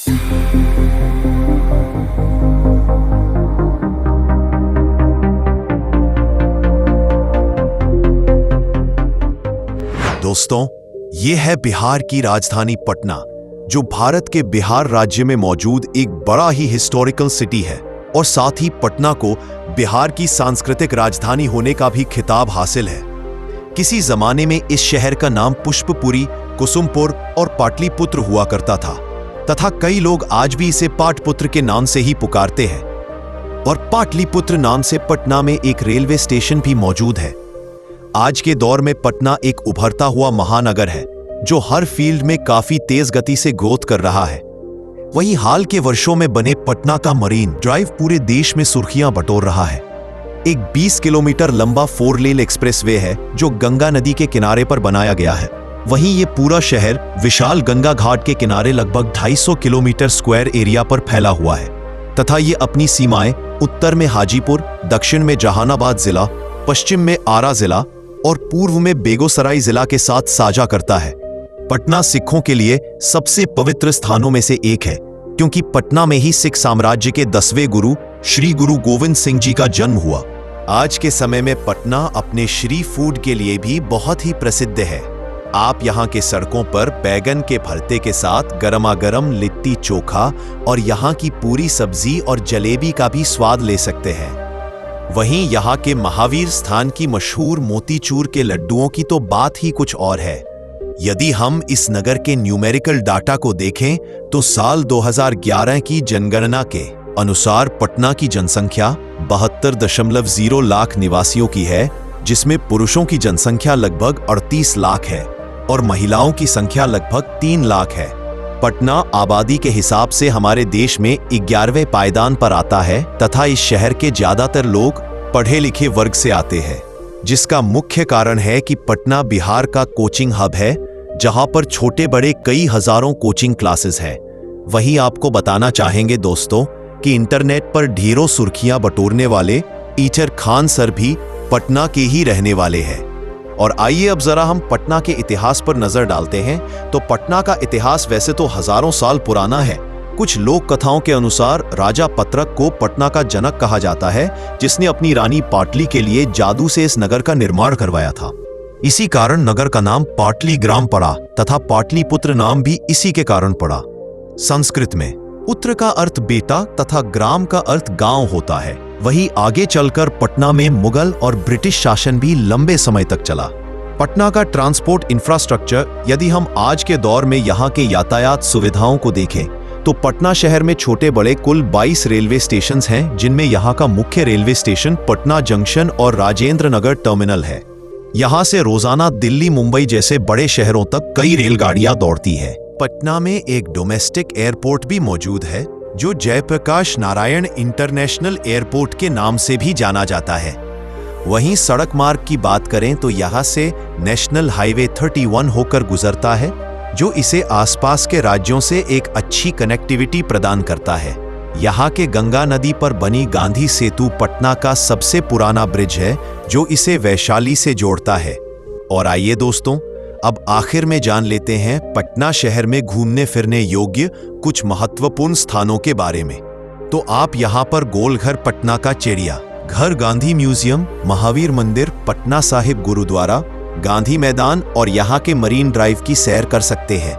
दोस्तों, ये है बिहार की राजधानी पटना, जो भारत के बिहार राज्य में मौजूद एक बड़ा ही हिस्टोरिकल सिटी है और साथ ही पटना को बिहार की सांस्कृतिक राजधानी होने का भी खिताब हासिल है। किसी जमाने में इस शहर का नाम पुष्पपुरी, कुसुमपुर और पाटलिपुत्र हुआ करता था तथा कई लोग आज भी इसे पाटपुत्र के नाम से ही पुकारते हैं। और पाटलिपुत्र नाम से पटना में एक रेलवे स्टेशन भी मौजूद है। आज के दौर में पटना एक उभरता हुआ महानगर है जो हर फील्ड में काफी तेज गति से ग्रोथ कर रहा है। वहीं हाल के वर्षों में बने पटना का मरीन ड्राइव पूरे देश में सुर्खियां बटोर रहा है। एक 20 किलोमीटर लंबा 4 लेन एक्सप्रेसवे है जो गंगा नदी के किनारे पर बनाया गया है। वहीं ये पूरा शहर विशाल गंगा घाट के किनारे लगभग 250 किलोमीटर स्क्वायर एरिया पर फैला हुआ है तथा ये अपनी सीमाएं उत्तर में हाजीपुर, दक्षिण में जहानाबाद जिला, पश्चिम में आरा जिला और पूर्व में बेगूसराय जिला के साथ साझा करता है। पटना सिखों के लिए सबसे पवित्र स्थानों में से एक है क्योंकि पटना में ही सिख साम्राज्य के 10वें गुरु श्री गुरु गोविंद सिंह जी का जन्म हुआ। आज के समय में पटना अपने श्री फूड के लिए भी बहुत ही प्रसिद्ध है। आप यहाँ के सड़कों पर बैगन के भरते के साथ गरमागरम लिट्टी चोखा और यहाँ की पूरी सब्जी और जलेबी का भी स्वाद ले सकते हैं। वहीं यहाँ के महावीर स्थान की मशहूर मोतीचूर के लड्डुओं की तो बात ही कुछ और है। यदि हम इस नगर के न्यूमेरिकल डाटा को देखें तो साल 2011 की जनगणना के अनुसार पटना की जनसंख्या 72.0 लाख निवासियों की है, जिसमें पुरुषों की जनसंख्या लगभग 38 लाख है और महिलाओं की संख्या लगभग 3 लाख है। पटना आबादी के हिसाब से हमारे देश में 11वें पायदान पर आता है तथा इस शहर के ज्यादातर लोग पढ़े लिखे वर्ग से आते हैं, जिसका मुख्य कारण है कि पटना बिहार का कोचिंग हब है जहां पर छोटे बड़े कई हजारों कोचिंग क्लासेस हैं। वहीं आपको बताना चाहेंगे दोस्तों कि इंटरनेट पर ढेरों सुर्खियां बटोरने वाले टीचर खान सर भी पटना के ही रहने वाले हैं। और आइए अब जरा हम पटना के इतिहास पर नजर डालते हैं। तो पटना का इतिहास वैसे तो हजारों साल पुराना है। कुछ लोक कथाओं के अनुसार राजा पत्रक को पटना का जनक कहा जाता है, जिसने अपनी रानी पाटली के लिए जादू से इस नगर का निर्माण करवाया था। इसी कारण नगर का नाम पाटली ग्राम पड़ा तथा पाटलिपुत्र नाम भी इसी के कारण पड़ा। संस्कृत में पुत्र का अर्थ बेटा तथा ग्राम का अर्थ गांव होता है। वहीं आगे चलकर पटना में मुगल और ब्रिटिश शासन भी लंबे समय तक चला। पटना का ट्रांसपोर्ट इंफ्रास्ट्रक्चर, यदि हम आज के दौर में यहाँ के यातायात सुविधाओं को देखें तो पटना शहर में छोटे बड़े कुल 22 रेलवे स्टेशन हैं, जिनमें यहाँ का मुख्य रेलवे स्टेशन पटना जंक्शन और राजेंद्र नगर टर्मिनल है। यहाँ से रोजाना दिल्ली, मुंबई जैसे बड़े शहरों तक कई रेलगाड़ियां दौड़ती है। पटना में एक डोमेस्टिक एयरपोर्ट भी मौजूद है जो जयप्रकाश नारायण इंटरनेशनल एयरपोर्ट के नाम से भी जाना जाता है। वहीं सड़क मार्ग की बात करें तो यहाँ से नेशनल हाईवे 31 होकर गुजरता है, जो इसे आसपास के राज्यों से एक अच्छी कनेक्टिविटी प्रदान करता है। यहाँ के गंगा नदी पर बनी गांधी सेतु पटना का सबसे पुराना ब्रिज है जो इसे वैशाली से जोड़ता है। और आइए दोस्तों, अब आखिर में जान लेते हैं पटना शहर में घूमने फिरने योग्य कुछ महत्वपूर्ण स्थानों के बारे में। तो आप यहाँ पर गोलघर पटना का चिड़िया घर, गांधी म्यूजियम, महावीर मंदिर, पटना साहिब गुरुद्वारा, गांधी मैदान और यहाँ के मरीन ड्राइव की सैर कर सकते हैं।